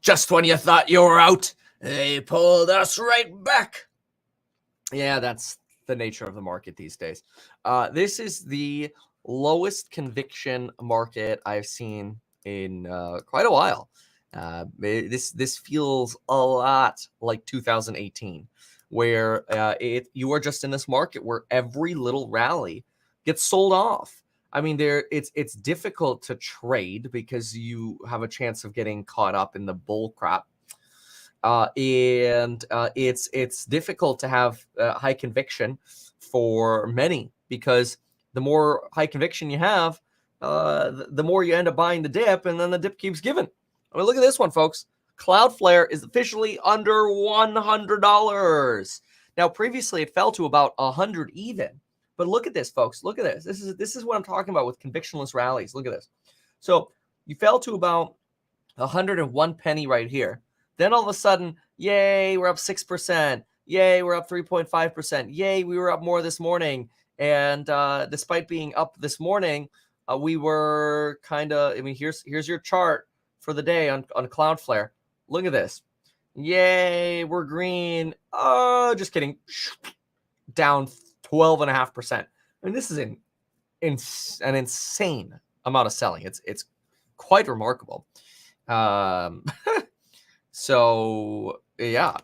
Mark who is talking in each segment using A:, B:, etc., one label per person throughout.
A: Just when you thought you were out, they pulled us right back. Yeah, that's the nature of the market these days. This is the lowest conviction market I've seen in quite a while. This feels a lot like 2018, where you are just in this market where every little rally gets sold off. I mean, it's difficult to trade because you have a chance of getting caught up in the bull crap. It's difficult to have high conviction for many, because the more high conviction you have, the more you end up buying the dip, and then the dip keeps giving. I mean, look at this one, folks. Cloudflare is officially under $100. Now, previously it fell to about 100 even, but look at this, folks. Look at this. This is what I'm talking about with convictionless rallies. Look at this. So you fell to about 101 penny right here. Then all of a sudden, yay, we're up 6%. Yay, we're up 3.5%. Yay, we were up more this morning. And despite being up this morning, we were kind of, I mean, here's your chart for the day on Cloudflare. Look at this. Yay, we're green. Oh, just kidding. Down 12.5%. I mean, this is an insane amount of selling. It's quite remarkable. So yeah,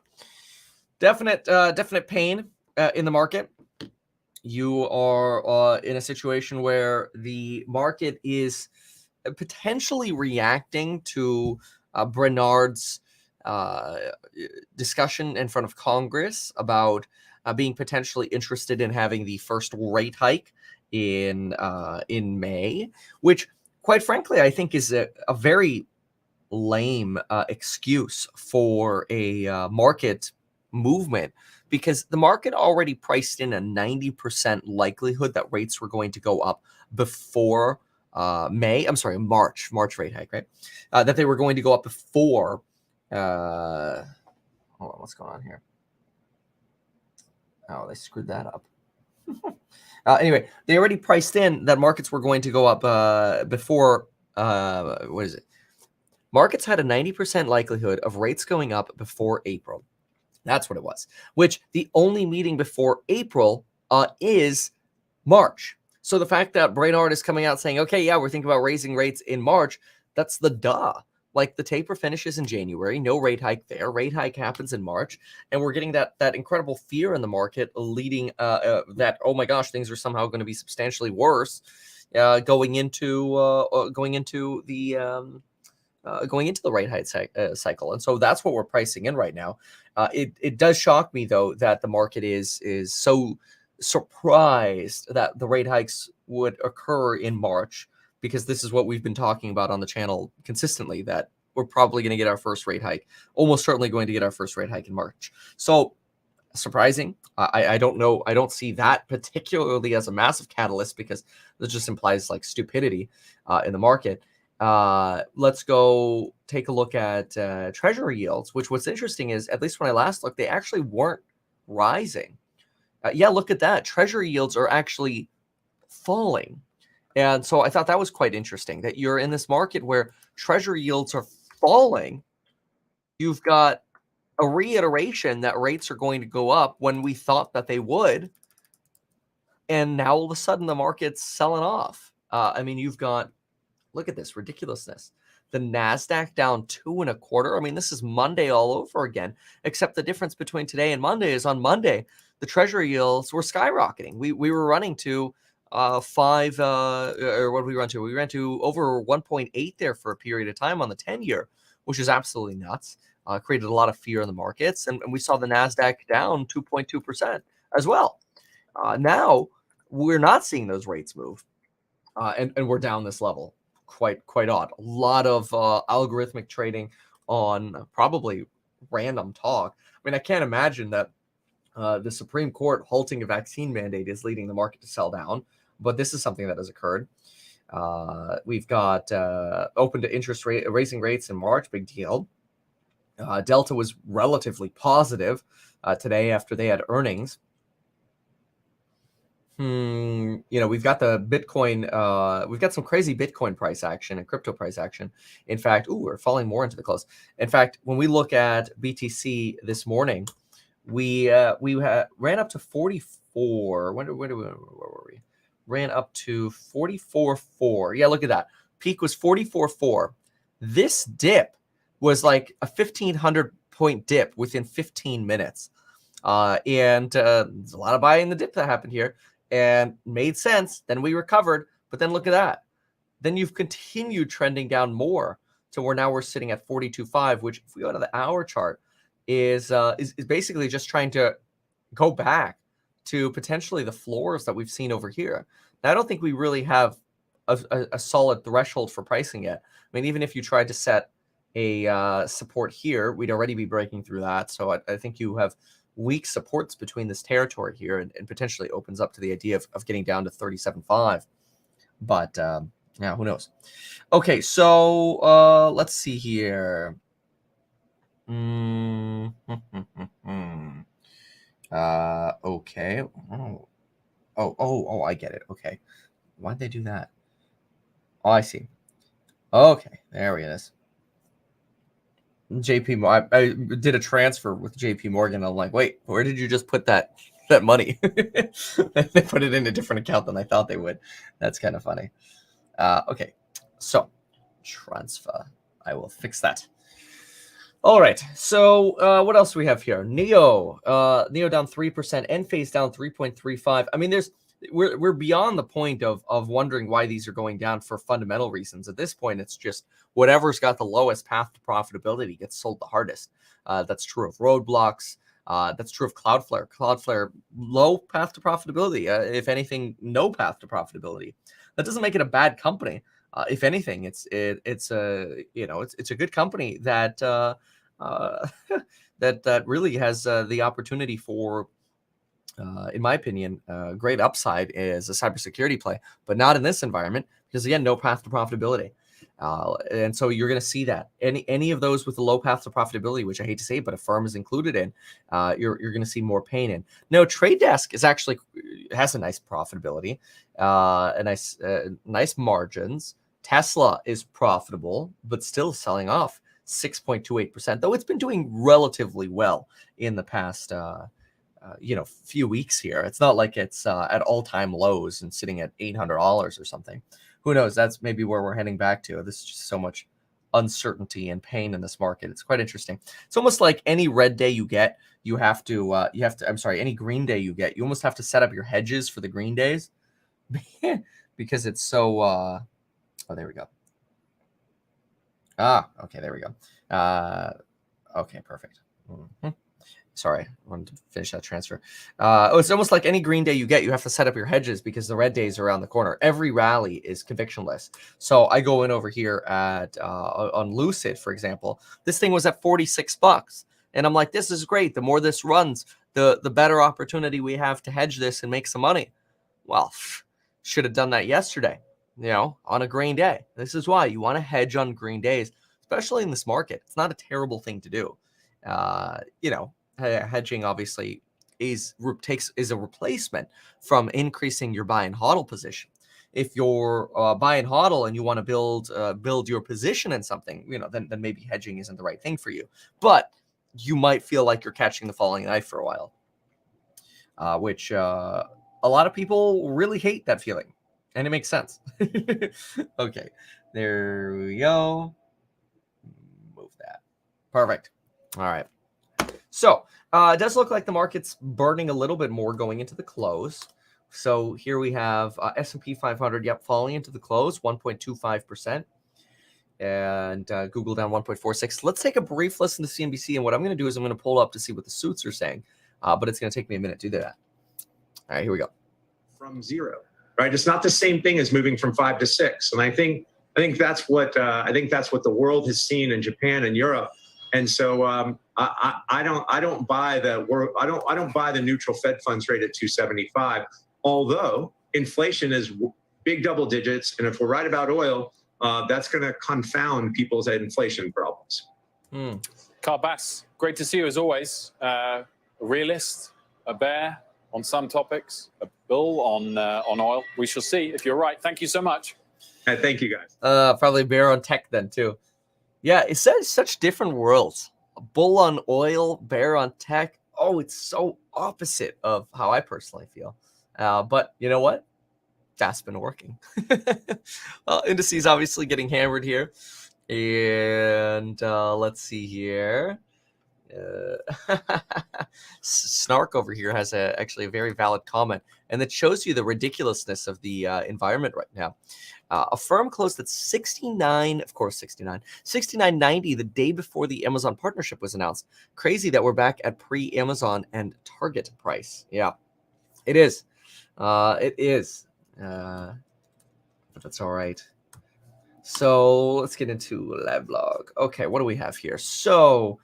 A: definite pain in the market. You are in a situation where the market is potentially reacting to Bernard's discussion in front of Congress about being potentially interested in having the first rate hike in May, which, quite frankly, I think is a very lame excuse for a market movement, because the market already priced in a 90% likelihood that rates were going to go up before March rate hike, right? That they were going to go up before. Hold on, what's going on here? Oh, they screwed that up. Anyway, they already priced in that markets were going to go up before. What is it? Markets had a 90% likelihood of rates going up before April. That's what it was. Which the only meeting before April is March. So the fact that Brainard is coming out saying, okay, yeah, we're thinking about raising rates in March, that's the duh. Like, the taper finishes in January, no rate hike there. Rate hike happens in March, and we're getting that incredible fear in the market, leading that, oh my gosh, things are somehow going to be substantially worse going into the rate hike cycle. And so that's what we're pricing in right now. It does shock me, though, that the market is so surprised that the rate hikes would occur in March, because this is what we've been talking about on the channel consistently, that we're probably going to get our first rate hike, almost certainly going to get our first rate hike in March. So surprising. I don't know. I don't see that particularly as a massive catalyst, because that just implies like stupidity in the market. Let's go take a look at treasury yields, which, what's interesting is, at least when I last looked, they actually weren't rising. Yeah, look at that. Treasury yields are actually falling. And so I thought that was quite interesting, that you're in this market where treasury yields are falling. You've got a reiteration that rates are going to go up when we thought that they would. And now all of a sudden the market's selling off. I mean, you've got, look at this ridiculousness. The NASDAQ down 2.25. I mean, this is Monday all over again, except the difference between today and Monday is on Monday, the treasury yields were skyrocketing. We were running to 5, or what did we run to? We ran to over 1.8 there for a period of time on the 10-year, which is absolutely nuts. Created a lot of fear in the markets, and we saw the NASDAQ down 2.2% as well. Now we're not seeing those rates move, and we're down this level. Quite odd. A lot of algorithmic trading on probably random talk. I mean, I can't imagine that the Supreme Court halting a vaccine mandate is leading the market to sell down, but this is something that has occurred. We've got open to interest rate raising rates in March, big deal. Delta was relatively positive today after they had earnings. We've got the Bitcoin. We've got some crazy Bitcoin price action and crypto price action. In fact, we're falling more into the close. In fact, when we look at BTC this morning, we ran up to 44. Where were we? Ran up to 44.4. Yeah, look at that. Peak was 44.4. This dip was like a 1,500 point dip within 15 minutes. And there's a lot of buying the dip that happened here and made sense. Then we recovered, but then look at that. Then you've continued trending down more to where now we're sitting at 42.5, which if we go to the hour chart is basically just trying to go back to potentially the floors that we've seen over here. Now, I don't think we really have a solid threshold for pricing yet. I mean, even if you tried to set a support here, we'd already be breaking through that. So I think you have weak supports between this territory here and potentially opens up to the idea of getting down to 37.5. But yeah, who knows? Okay, so let's see here. Okay. Oh, I get it. Okay. Why'd they do that? Oh, I see. Okay, there it is. I did a transfer with JP Morgan. I'm like, wait, where did you just put that money? They put it in a different account than I thought they would. That's kind of funny. Okay, so transfer. I will fix that. All right. So what else do we have here? Neo down 3%. Enphase down 3.35. I mean, we're beyond the point of wondering why these are going down for fundamental reasons. At this point, it's just whatever's got the lowest path to profitability gets sold the hardest. That's true of Roblox. That's true of Cloudflare. Cloudflare, low path to profitability. If anything, no path to profitability. That doesn't make it a bad company. If anything, it's a good company that that really has the opportunity for, in my opinion, great upside as a cybersecurity play, but not in this environment because again, no path to profitability. And so you're going to see that any of those with a low path to profitability, which I hate to say, but a firm is included in, you're going to see more pain in. No, Trade Desk is actually has a nice profitability, nice margins. Tesla is profitable, but still selling off 6.28%, though it's been doing relatively well in the past few weeks here. It's not like it's at all-time lows and sitting at $800 or something. Who knows? That's maybe where we're heading back to. This is just so much uncertainty and pain in this market. It's quite interesting. It's almost like any red day you get, any green day you get, you almost have to set up your hedges for the green days because it's so oh, there we go. Okay, there we go. Okay, perfect. Sorry, I wanted to finish that transfer. It's almost like any green day you get, you have to set up your hedges because the red days are around the corner. Every rally is convictionless. So I go in over here at on Lucid, for example. This thing was at $46, and I'm like, this is great. The more this runs, the better opportunity we have to hedge this and make some money. Well, should have done that yesterday. On a green day. This is why you want to hedge on green days, especially in this market. It's not a terrible thing to do. Hedging obviously is a replacement from increasing your buy and hodl position. If you're buy and hodl and you want to build your position in something, then maybe hedging isn't the right thing for you. But you might feel like you're catching the falling knife for a while, which a lot of people really hate that feeling. And it makes sense. Okay, there we go. Move that. Perfect. All right. So it does look like the market's burning a little bit more going into the close. So here we have S&P 500, falling into the close, 1.25%. And Google down 1.46. Let's take a brief listen to CNBC. And what I'm going to do is I'm going to pull up to see what the suits are saying. But it's going to take me a minute to do that. All right, here we go.
B: From zero. Right, it's not the same thing as moving from 5 to 6, and I think that's what the world has seen in Japan and Europe, and so I don't buy the neutral Fed funds rate at 275. Although inflation is big double digits, and if we're right about oil, that's going to confound people's inflation problems.
C: Carl Bass, great to see you as always. A realist, a bear, on some topics, a bull on oil. We shall see. If you're right, thank you so much.
B: Thank you, guys.
A: Probably bear on tech then too. Yeah, it's such different worlds. A bull on oil, bear on tech. Oh, it's so opposite of how I personally feel. But you know what? That's been working. Indices obviously getting hammered here. And let's see here. Snark over here has actually a very valid comment, and that shows you the ridiculousness of the environment right now. A firm closed at 69, of course, 69.90 the day before the Amazon partnership was announced. Crazy that we're back at pre-Amazon and Target price. Yeah, it is. It is. But that's all right. So let's get into Live Blog. Okay, what do we have here? So,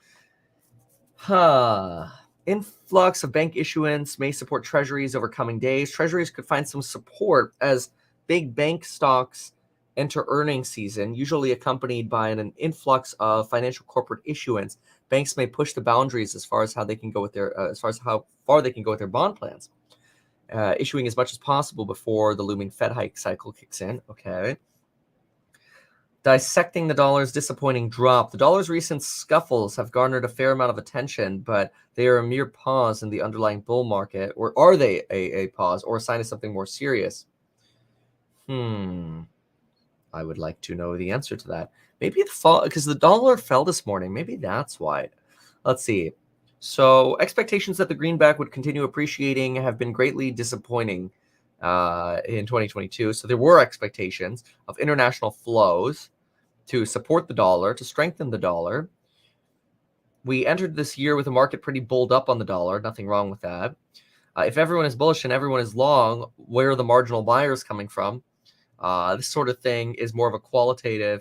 A: influx of bank issuance may support treasuries over coming days. Treasuries could find some support as big bank stocks enter earnings season, usually accompanied by an influx of financial corporate issuance. Banks may push the boundaries as far as how they can go with their, how far they can go with their bond plans, issuing as much as possible before the looming Fed hike cycle kicks in. Okay. Dissecting the dollar's disappointing drop. The dollar's recent scuffles have garnered a fair amount of attention, but they are a mere pause in the underlying bull market. Or are they a pause or a sign of something more serious? I would like to know the answer to that. Maybe the fall, because the dollar fell this morning. Maybe that's why. Let's see. So expectations that the greenback would continue appreciating have been greatly disappointing in 2022. So there were expectations of international flows to support the dollar, to strengthen the dollar. We entered this year with a market pretty bulled up on the dollar. Nothing wrong with that. If everyone is bullish and everyone is long, where are the marginal buyers coming from? This sort of thing is more of a qualitative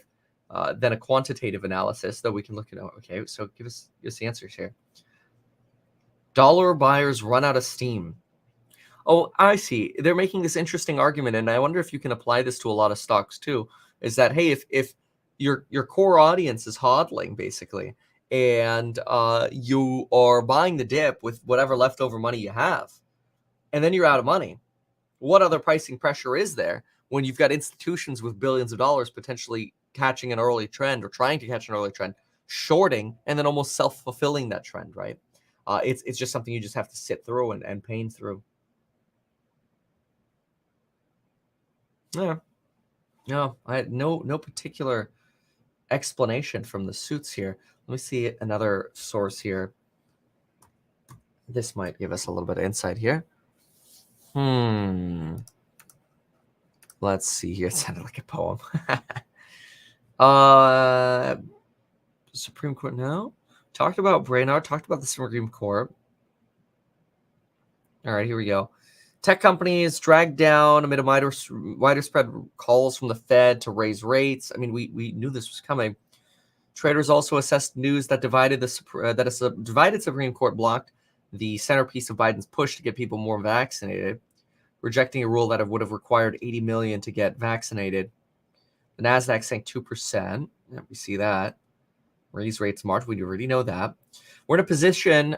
A: than a quantitative analysis, though we can look at, okay, so give us the answers here. Dollar buyers run out of steam. Oh, I see. They're making this interesting argument, and I wonder if you can apply this to a lot of stocks too, is that, hey, if your core audience is hodling, basically, and you are buying the dip with whatever leftover money you have, and then you're out of money, what other pricing pressure is there when you've got institutions with billions of dollars potentially catching an early trend or trying to catch an early trend, shorting, and then almost self-fulfilling that trend, right? It's just something you just have to sit through and pain through. Yeah, I had no particular explanation from the suits here. Let me see another source here. This might give us a little bit of insight here. Let's see here. It sounded like a poem. Supreme Court now. Talked about Brainard. Talked about the Supreme Court. All right, here we go. Tech companies dragged down amid a wider spread calls from the Fed to raise rates. I mean, we knew this was coming. Traders also assessed news that divided that a divided Supreme Court blocked the centerpiece of Biden's push to get people more vaccinated, rejecting a rule that would have required 80 million to get vaccinated. The Nasdaq sank 2%. Yeah, we see that. Raise rates March. We already know that. We're in a position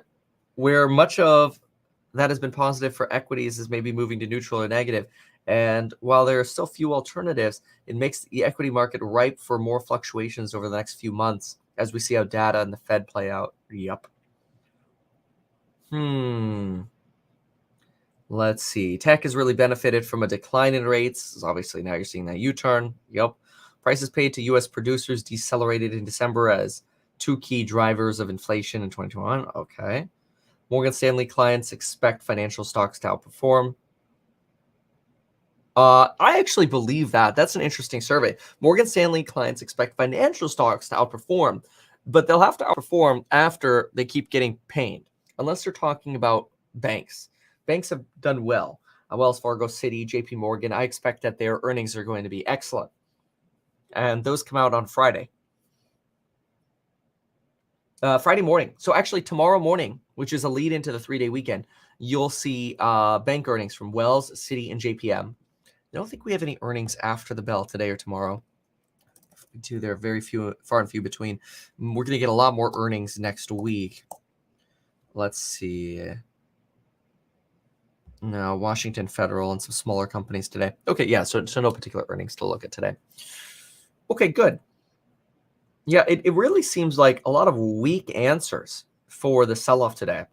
A: where much of that has been positive for equities is maybe moving to neutral or negative. And while there are still few alternatives, it makes the equity market ripe for more fluctuations over the next few months as we see how data and the Fed play out. Yep. Let's see. Tech has really benefited from a decline in rates. Obviously, now you're seeing that U-turn. Yep. Prices paid to U.S. producers decelerated in December as two key drivers of inflation in 2021. Okay. Morgan Stanley clients expect financial stocks to outperform. I actually believe that. That's an interesting survey. Morgan Stanley clients expect financial stocks to outperform, but they'll have to outperform after they keep getting pained, unless they're talking about banks. Banks have done well. Wells Fargo, Citi, JP Morgan. I expect that their earnings are going to be excellent. And those come out on Friday. Friday morning. So actually tomorrow morning, which is a lead into the 3-day weekend, you'll see bank earnings from Wells, Citi, and JPM. I don't think we have any earnings after the bell today or tomorrow. They're very far and few between. We're going to get a lot more earnings next week. Let's see. No, Washington Federal and some smaller companies today. Okay, yeah, so no particular earnings to look at today. Okay, good. Yeah, it really seems like a lot of weak answers for the sell-off today.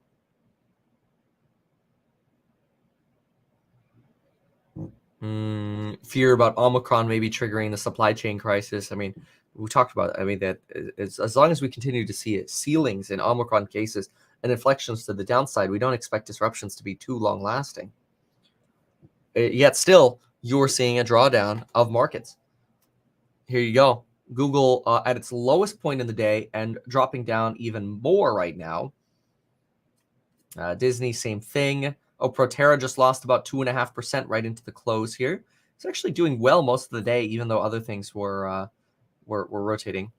A: Fear about Omicron maybe triggering the supply chain crisis. I mean, we talked about it. I mean, that as long as we continue to see ceilings in Omicron cases and inflections to the downside, we don't expect disruptions to be too long lasting. Yet still, you're seeing a drawdown of markets. Here you go. Google at its lowest point in the day and dropping down even more right now. Disney, same thing. Oh, Proterra just lost about 2.5% right into the close here. It's actually doing well most of the day, even though other things were rotating.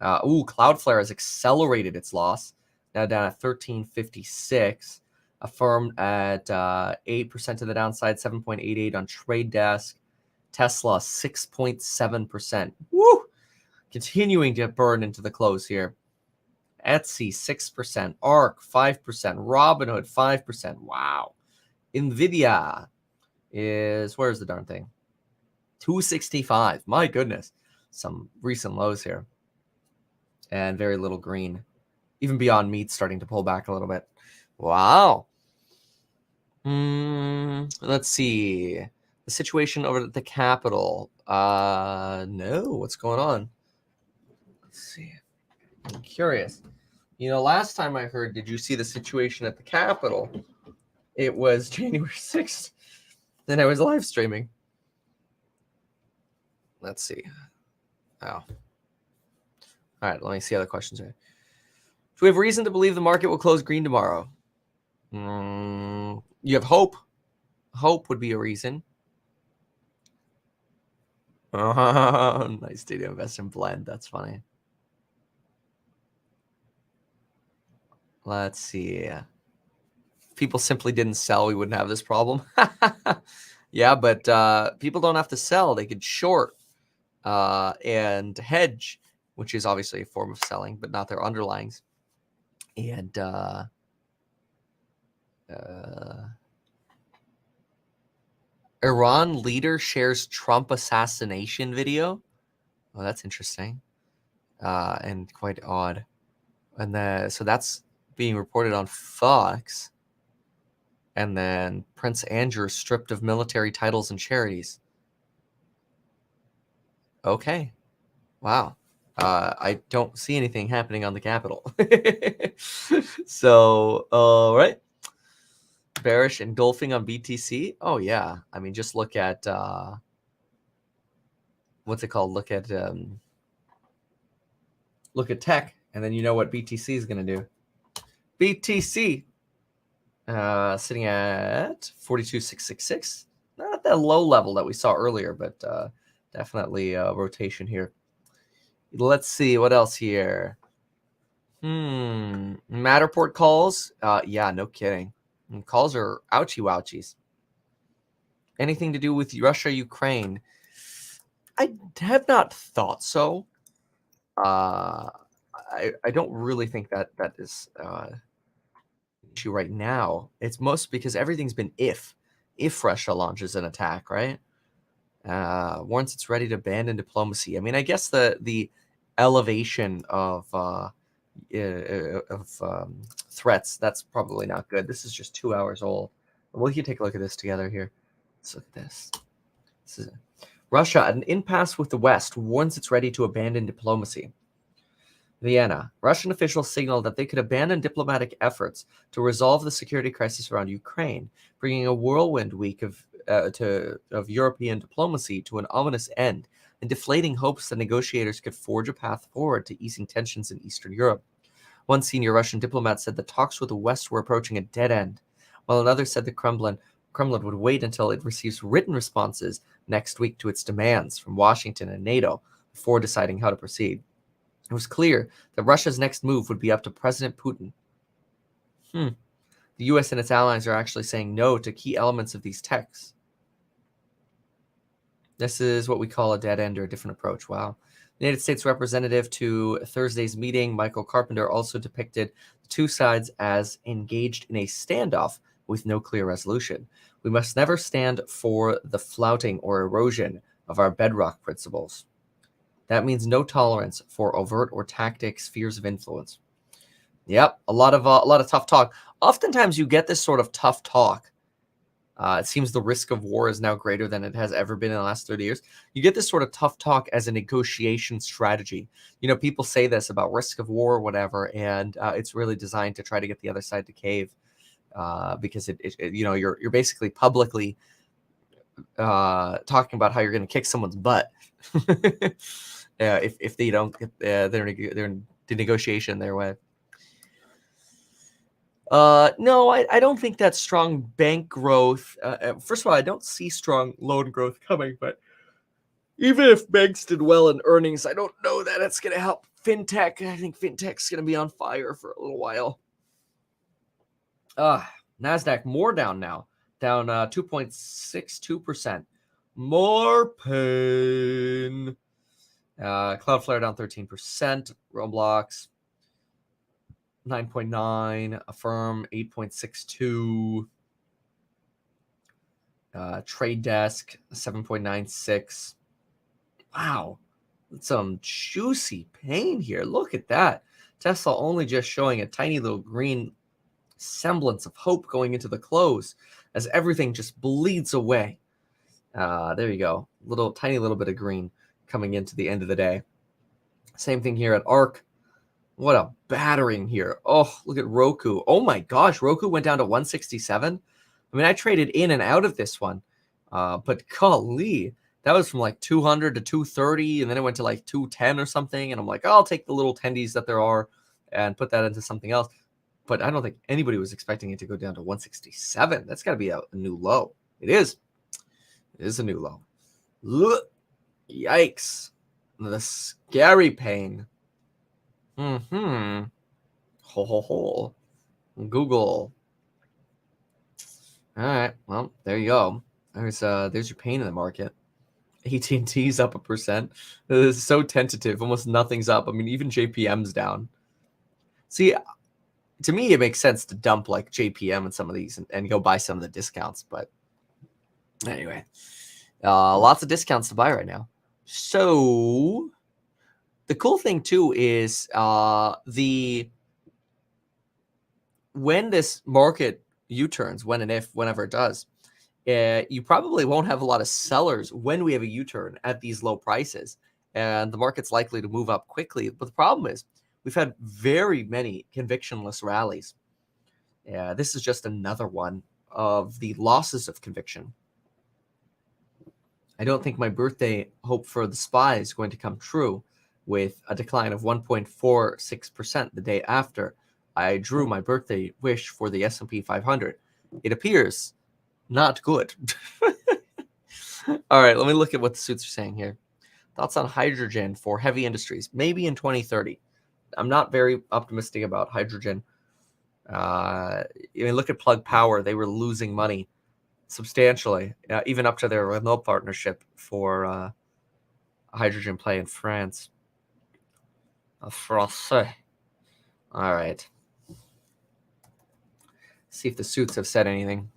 A: Cloudflare has accelerated its loss, now down at 13.56. Affirm at 8% to the downside, 7.88 on Trade Desk. Tesla 6.7%. Woo! Continuing to burn into the close here. Etsy 6%, ARK 5%, Robinhood 5%. Wow. Nvidia is, where's the darn thing? 265. My goodness. Some recent lows here. And very little green. Even Beyond Meat starting to pull back a little bit. Wow. Let's see. The situation over at the Capitol. No, what's going on? Let's see. I'm curious. You know, last time I heard, did you see the situation at the Capitol? It was January 6th. Then I was live streaming. Let's see. Oh. All right, let me see other questions here. Do we have reason to believe the market will close green tomorrow? You have hope. Hope would be a reason. Oh, nice day to invest in Blend. That's funny. Let's see. If people simply didn't sell, we wouldn't have this problem. Yeah, but people don't have to sell. They could short and hedge, which is obviously a form of selling, but not their underlyings. And Iran leader shares Trump assassination video. Oh, that's interesting and quite odd. And so that's being reported on Fox. And then Prince Andrew stripped of military titles and charities. Okay. Wow. I don't see anything happening on the Capitol. So, all right. Bearish engulfing on BTC. Oh, yeah. I mean, just look at, what's it called? Look at tech, and then you know what BTC is going to do. BTC sitting at 42,666. Not at that low level that we saw earlier, but definitely a rotation here. Let's see what else here. Matterport calls. Yeah, no kidding. And calls are ouchie wouchies. Anything to do with Russia, Ukraine? I have not thought so. I don't really think that is issue right now. It's most because everything's been if Russia launches an attack, right? Once it's ready to abandon diplomacy. I mean, I guess the elevation of threats, that's probably not good. This is just 2 hours old. We can take a look at this together here. Let's look at this. This is Russia at an impasse with the West warns it's ready to abandon diplomacy. Vienna. Russian officials signaled that they could abandon diplomatic efforts to resolve the security crisis around Ukraine, bringing a whirlwind week of European diplomacy to an ominous end and deflating hopes that negotiators could forge a path forward to easing tensions in Eastern Europe. One senior Russian diplomat said the talks with the West were approaching a dead end, while another said the Kremlin would wait until it receives written responses next week to its demands from Washington and NATO before deciding how to proceed. It was clear that Russia's next move would be up to President Putin. The U.S. and its allies are actually saying no to key elements of these texts. This is what we call a dead end or a different approach. Wow. The United States representative to Thursday's meeting, Michael Carpenter, also depicted the two sides as engaged in a standoff with no clear resolution. We must never stand for the flouting or erosion of our bedrock principles. That means no tolerance for overt or tactic spheres of influence. Yep, a lot of tough talk. Oftentimes, you get this sort of tough talk. It seems the risk of war is now greater than it has ever been in the last 30 years. You get this sort of tough talk as a negotiation strategy. You know, people say this about risk of war or whatever, and it's really designed to try to get the other side to cave, because you know, you're basically publicly talking about how you're going to kick someone's butt if they don't get their negotiation their way. No, I don't think that's strong bank growth. First of all, I don't see strong loan growth coming, but even if banks did well in earnings, I don't know that it's going to help fintech. I think fintech's going to be on fire for a little while. NASDAQ more down now, down 2.62%. More pain. Cloudflare down 13%. Roblox 9.9, Affirm 8.62, Trade Desk 7.96. Wow, that's some juicy pain here. Look at that. Tesla only just showing a tiny little green semblance of hope going into the close as everything just bleeds away. There you go. Tiny little bit of green coming into the end of the day. Same thing here at ARK. What a battering here. Oh, look at Roku. Oh my gosh, Roku went down to 167. I mean, I traded in and out of this one. But golly, that was from like 200 to 230, and then it went to like 210 or something. And I'm like, oh, I'll take the little tendies that there are and put that into something else. But I don't think anybody was expecting it to go down to 167. That's got to be a new low. It is. It is a new low. Look. Yikes. The scary pain. Ho ho ho. Google. All right. Well, there you go. There's your pain in the market. AT&T's up 1%. This is so tentative. Almost nothing's up. I mean, even JPM's down. See, to me, it makes sense to dump like JPM and some of these and go buy some of the discounts. But anyway, lots of discounts to buy right now. So the cool thing too is when this market U-turns, when and if, whenever it does, you probably won't have a lot of sellers when we have a U-turn at these low prices, and the market's likely to move up quickly. But the problem is we've had very many convictionless rallies. Yeah, this is just another one of the losses of conviction. I don't think my birthday hope for the SPY is going to come true with a decline of 1.46% the day after I drew my birthday wish for the S&P 500. It appears not good. All right, let me look at what the suits are saying here. Thoughts on hydrogen for heavy industries, maybe in 2030. I'm not very optimistic about hydrogen. I mean, look at Plug Power. They were losing money substantially, even up to their Renault partnership for a hydrogen play in France. Français. All right. See if the suits have said anything.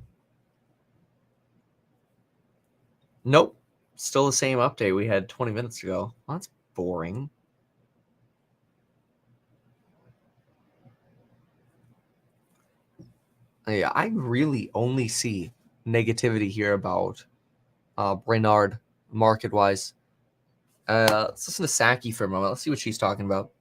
A: Nope. Still the same update we had 20 minutes ago. Well, that's boring. Yeah, I really only see negativity here about Brainard market-wise. Let's listen to Saki for a moment. Let's see what she's talking about.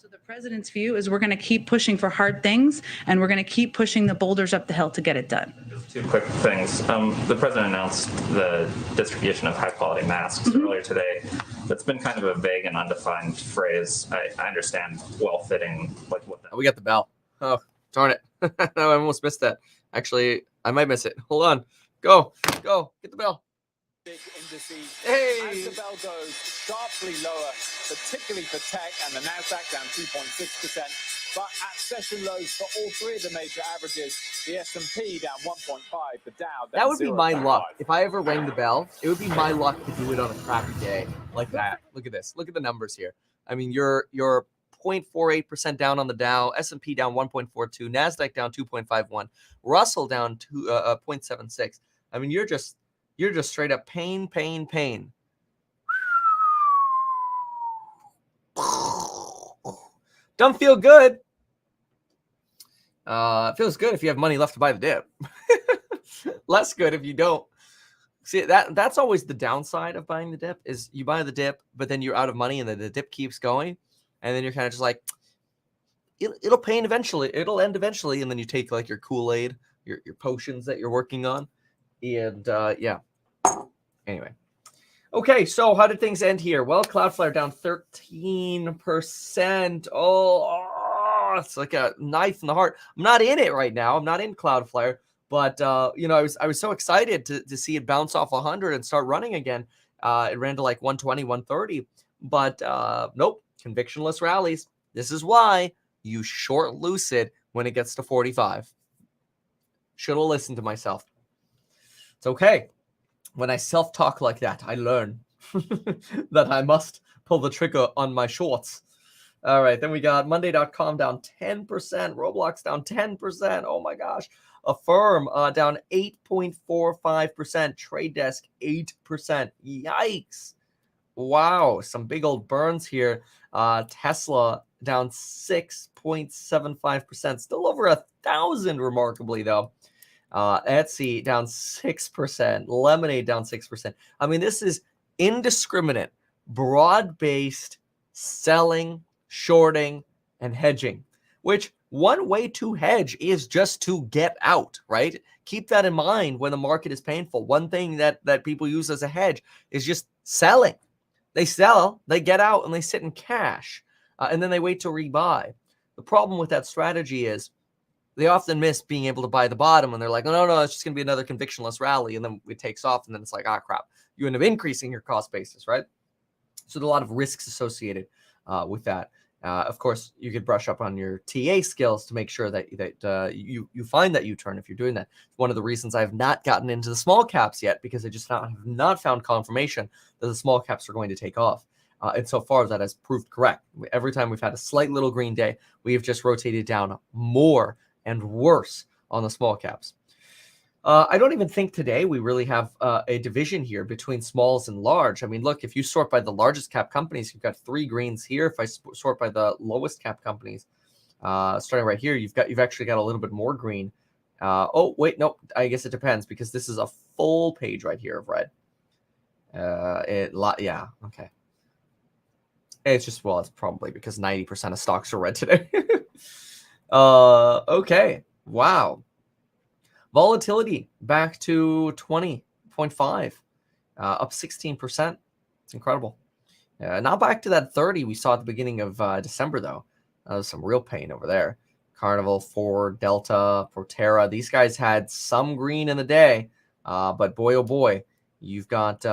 D: So the president's view is we're going to keep pushing for hard things, and we're going to keep pushing the boulders up the hill to get it done.
E: Just two quick things. The president announced the distribution of high-quality masks earlier today. That's been kind of a vague and undefined phrase. I understand well-fitting, like what that.
A: We got the bell. Oh, darn it. I almost missed that. Actually, I might miss it. Hold on. Go. Get the bell.
C: Big indices.
A: Hey.
C: As the bell goes sharply lower, particularly for tech, and the Nasdaq down 2.6%. But at session lows for all three of the major averages, the S&P down 1.5, the Dow down
A: That would be my
C: 0.5.
A: luck. If I ever rang the bell, it would be my luck to do it on a crappy day like that. Look at this. Look at the numbers here. I mean, your 0.48% down on the Dow, S&P down 1.42, NASDAQ down 2.51, Russell down 0.76. I mean, you're just straight up pain. Don't feel good. It feels good if you have money left to buy the dip. Less good if you don't. See, that's always the downside of buying the dip is you buy the dip, but then you're out of money and then the dip keeps going. And then you're kind of just like, it'll pain eventually. It'll end eventually. And then you take like your Kool-Aid, your potions that you're working on. And yeah. Anyway. Okay, so how did things end here? Well, Cloudflare down 13%. Oh, it's like a knife in the heart. I'm not in it right now. I'm not in Cloudflare. But you know, I was so excited to see it bounce off 100 and start running again. It ran to like 120, 130. But nope, convictionless rallies. This is why you short Lucid when it gets to 45. Should have listened to myself. It's okay. When I self-talk like that, I learn that I must pull the trigger on my shorts. All right, then we got Monday.com down 10%, Roblox down 10%. Oh my gosh. Affirm down 8.45%, Trade Desk 8%. Yikes. Wow, some big old burns here. Tesla down 6.75%, still over 1,000 remarkably though. Etsy down 6%, Lemonade down 6%. I mean, this is indiscriminate, broad-based selling, shorting, and hedging, which one way to hedge is just to get out, right? Keep that in mind when the market is painful. One thing that people use as a hedge is just selling. They sell, they get out, and they sit in cash, and then they wait to rebuy. The problem with that strategy is they often miss being able to buy the bottom, and they're like, no, it's just going to be another convictionless rally, and then it takes off, and then it's like, crap. You end up increasing your cost basis, right? So there's a lot of risks associated with that. Of course, you could brush up on your TA skills to make sure that you find that U-turn if you're doing that. It's one of the reasons I have not gotten into the small caps yet, because I just have not found confirmation that the small caps are going to take off. And so far, that has proved correct. Every time we've had a slight little green day, we have just rotated down more and worse on the small caps. I don't even think today we really have a division here between smalls and large. I mean, look, if you sort by the largest cap companies, you've got 3 greens here. If I sort by the lowest cap companies, starting right here, you've actually got a little bit more green. Oh, wait, no, I guess it depends because this is a full page right here of red. Yeah, okay. It's just, well, it's probably because 90% of stocks are red today. Okay, wow. Volatility back to 20.5, up 16%. It's incredible. Not back to that 30 we saw at the beginning of December, though. That was some real pain over there. Carnival, Ford, Delta, Proterra. These guys had some green in the day, but boy, oh boy, you've got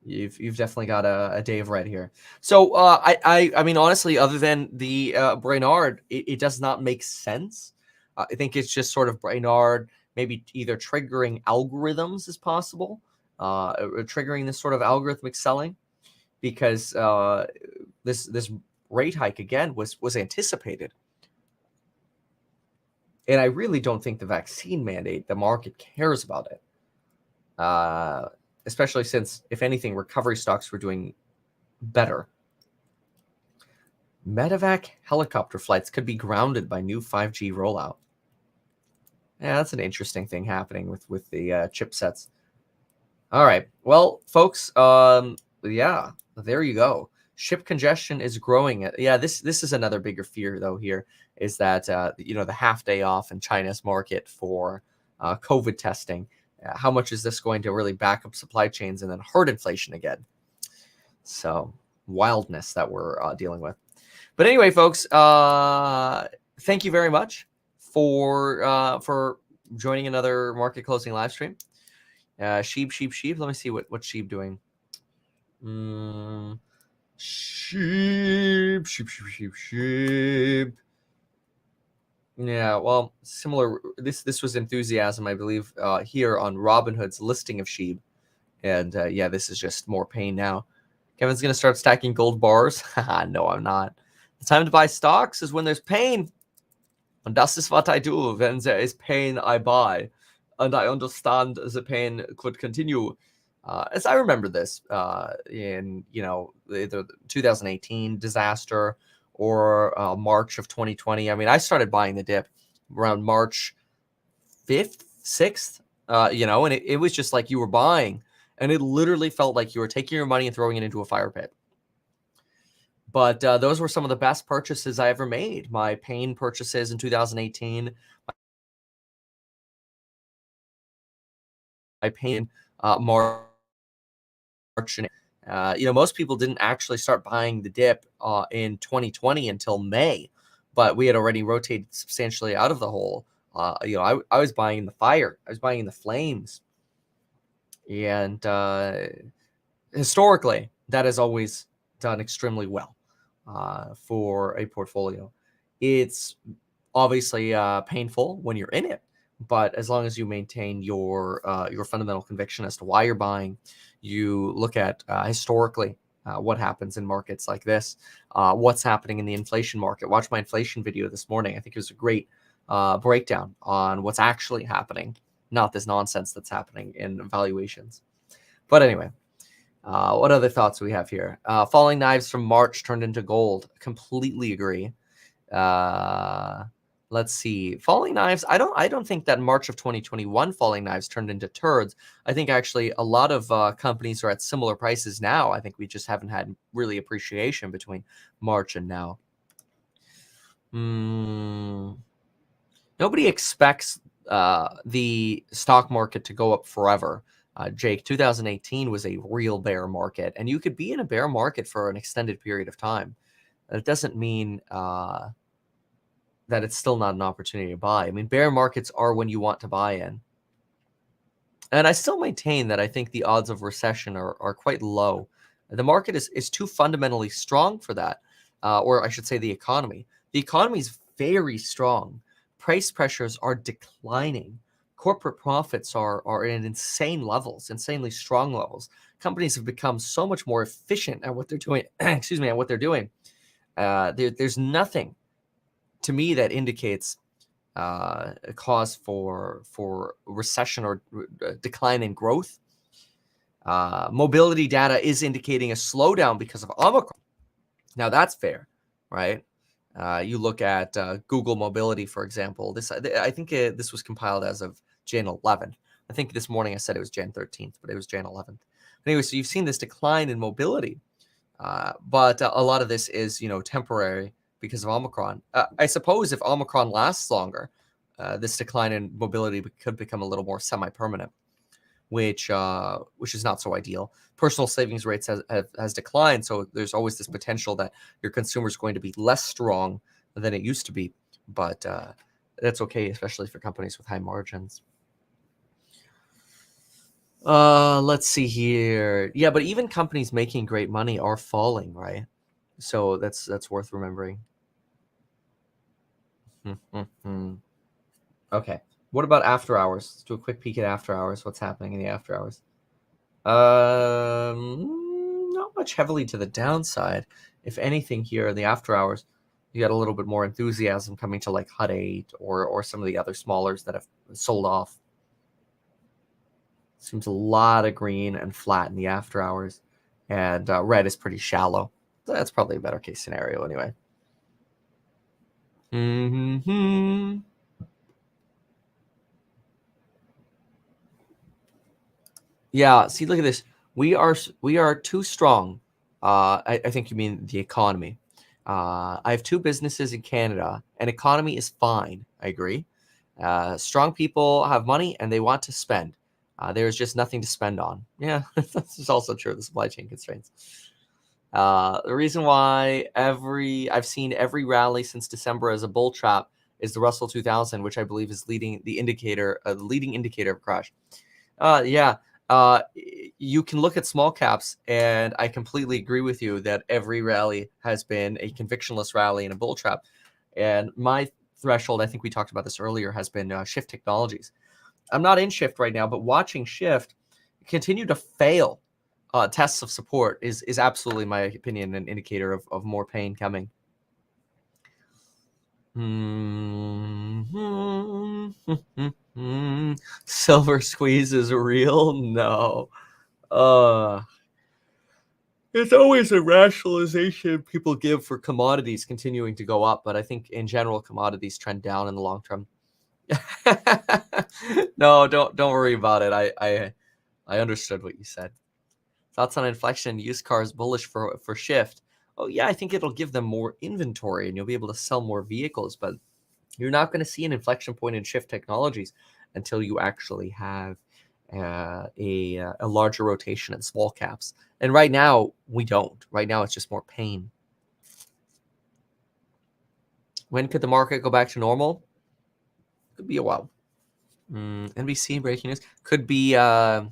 A: you've definitely got a day of red here. So I mean, honestly, other than the Brainard, it does not make sense. I think it's just sort of Brainard maybe either triggering algorithms as possible, triggering this sort of algorithmic selling, because this rate hike again was anticipated. And I really don't think the vaccine mandate, the market cares about it. Especially since, if anything, recovery stocks were doing better. Medevac helicopter flights could be grounded by new 5G rollout. Yeah, that's an interesting thing happening with the chipsets. All right, well, folks, yeah, there you go. Ship congestion is growing. Yeah, this is another bigger fear though. Here is that the half day off in China's market for COVID testing. How much is this going to really back up supply chains and then hurt inflation again? So wildness that we're dealing with. But anyway, folks, thank you very much for joining another market closing live stream. Sheep. Let me see what Sheep doing. Sheep. Yeah, well, similar. This was enthusiasm, I believe, here on Robinhood's listing of Sheep, and yeah, this is just more pain now. Kevin's going to start stacking gold bars. No, I'm not. The time to buy stocks is when there's pain. And das ist what I do. When there is pain, I buy. And I understand the pain could continue. As I remember this in, either the 2018 disaster or March of 2020. I mean, I started buying the dip around March 5th, 6th, and it was just like you were buying. And it literally felt like you were taking your money and throwing it into a fire pit. But those were some of the best purchases I ever made. My pain purchases in 2018. My pain March. Most people didn't actually start buying the dip in 2020 until May, but we had already rotated substantially out of the hole. I was buying in the fire. I was buying in the flames. And historically, that has always done extremely well for a portfolio. It's obviously painful when you're in it, but as long as you maintain your fundamental conviction as to why you're buying, you look at historically what happens in markets like this, what's happening in the inflation market. Watch my inflation video this morning. I think it was a great breakdown on what's actually happening, not this nonsense that's happening in valuations. But anyway, what other thoughts do we have here? Falling knives from March turned into gold. Completely agree. Let's see. Falling knives. I don't think that March of 2021 falling knives turned into turds. I think actually a lot of companies are at similar prices now. I think we just haven't had really appreciation between March and now. Nobody expects the stock market to go up forever. Jake, 2018 was a real bear market, and you could be in a bear market for an extended period of time. That doesn't mean that it's still not an opportunity to buy. I mean, bear markets are when you want to buy in. And I still maintain that I think the odds of recession are quite low. The market is too fundamentally strong for that, or I should say the economy. The economy is very strong. Price pressures are declining. Corporate profits are in insane levels, insanely strong levels. Companies have become so much more efficient at what they're doing. Excuse me, at what they're doing. There's nothing to me that indicates a cause for recession or decline in growth. Mobility data is indicating a slowdown because of Omicron. Now that's fair, right? You look at Google Mobility, for example. I think this was compiled as of Jan 11th. I think this morning I said it was Jan 13th, but it was Jan 11th. Anyway, so you've seen this decline in mobility, but a lot of this is temporary because of Omicron. I suppose if Omicron lasts longer, this decline in mobility could become a little more semi-permanent, which is not so ideal. Personal savings rates has declined, so there's always this potential that your consumer is going to be less strong than it used to be. But that's okay, especially for companies with high margins. Let's see here. Yeah, but even companies making great money are falling, right? So that's worth remembering. Okay. What about after hours? Let's do a quick peek at after hours. What's happening in the after hours? Not much heavily to the downside. If anything, here in the after hours, you got a little bit more enthusiasm coming to like Hut 8 or some of the other smallers that have sold off. Seems a lot of green and flat in the after hours, and red is pretty shallow. That's probably a better case scenario anyway. Yeah, see, look at this. We are too strong. I think you mean the economy. I have two businesses in Canada, and economy is fine. I agree. Strong people have money and they want to spend. There's just nothing to spend on. Yeah, that's also true. The supply chain constraints. The reason why I've seen every rally since December as a bull trap is the Russell 2000, which I believe is leading indicator of crash. You can look at small caps, and I completely agree with you that every rally has been a convictionless rally and a bull trap. And my threshold, I think we talked about this earlier, has been Shift Technologies. I'm not in Shift right now, but watching Shift continue to fail tests of support is absolutely, my opinion, an indicator of more pain coming. Silver squeeze is real? No. It's always a rationalization people give for commodities continuing to go up, but I think in general commodities trend down in the long term. No, don't worry about it. I understood what you said. Thoughts on inflection? Used cars bullish for shift. Oh yeah, I think it'll give them more inventory and you'll be able to sell more vehicles, but you're not going to see an inflection point in shift technologies until you actually have a larger rotation in small caps. And right now we don't. Right now it's just more pain. When could the market go back to normal? Could be a while. NBC breaking news could be. I've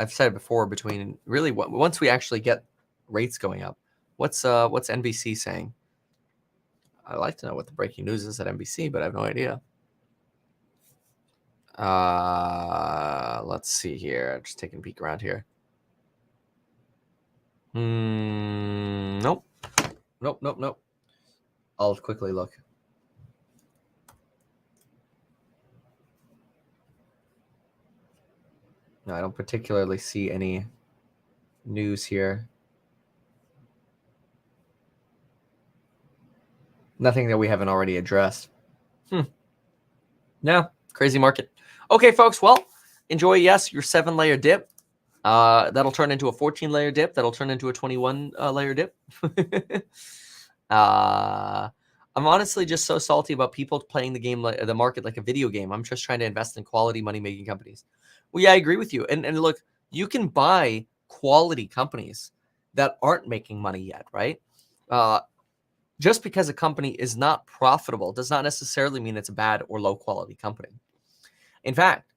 A: said it before. Between really, once we actually get rates going up, what's NBC saying? I'd like to know what the breaking news is at NBC, but I have no idea. Let's see here. I'm just taking a peek around here. Nope. I'll quickly look. No, I don't particularly see any news here. Nothing that we haven't already addressed. No, crazy market. Okay, folks. Well, enjoy, yes, your 7-layer dip. That'll turn into a 14-layer dip. That'll turn into a 21-layer dip. I'm honestly just so salty about people playing the game, the market like a video game. I'm just trying to invest in quality money-making companies. Well, yeah, I agree with you. And look, you can buy quality companies that aren't making money yet, right? Just because a company is not profitable does not necessarily mean it's a bad or low-quality company. In fact,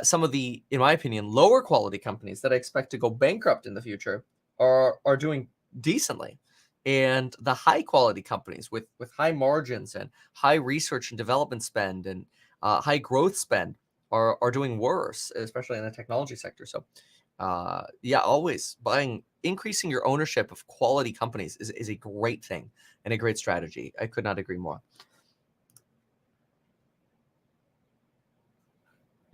A: some of the, in my opinion, lower quality companies that I expect to go bankrupt in the future are doing decently. And the high quality companies with high margins and high research and development spend and high growth spend are doing worse, especially in the technology sector. So yeah, always increasing your ownership of quality companies is a great thing and a great strategy. I could not agree more.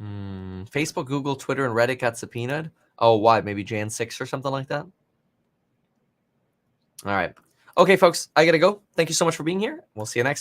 A: Facebook, Google, Twitter, and Reddit got subpoenaed. Oh, why? Maybe Jan 6 or something like that? All right. Okay, folks, I got to go. Thank you so much for being here. We'll see you next time.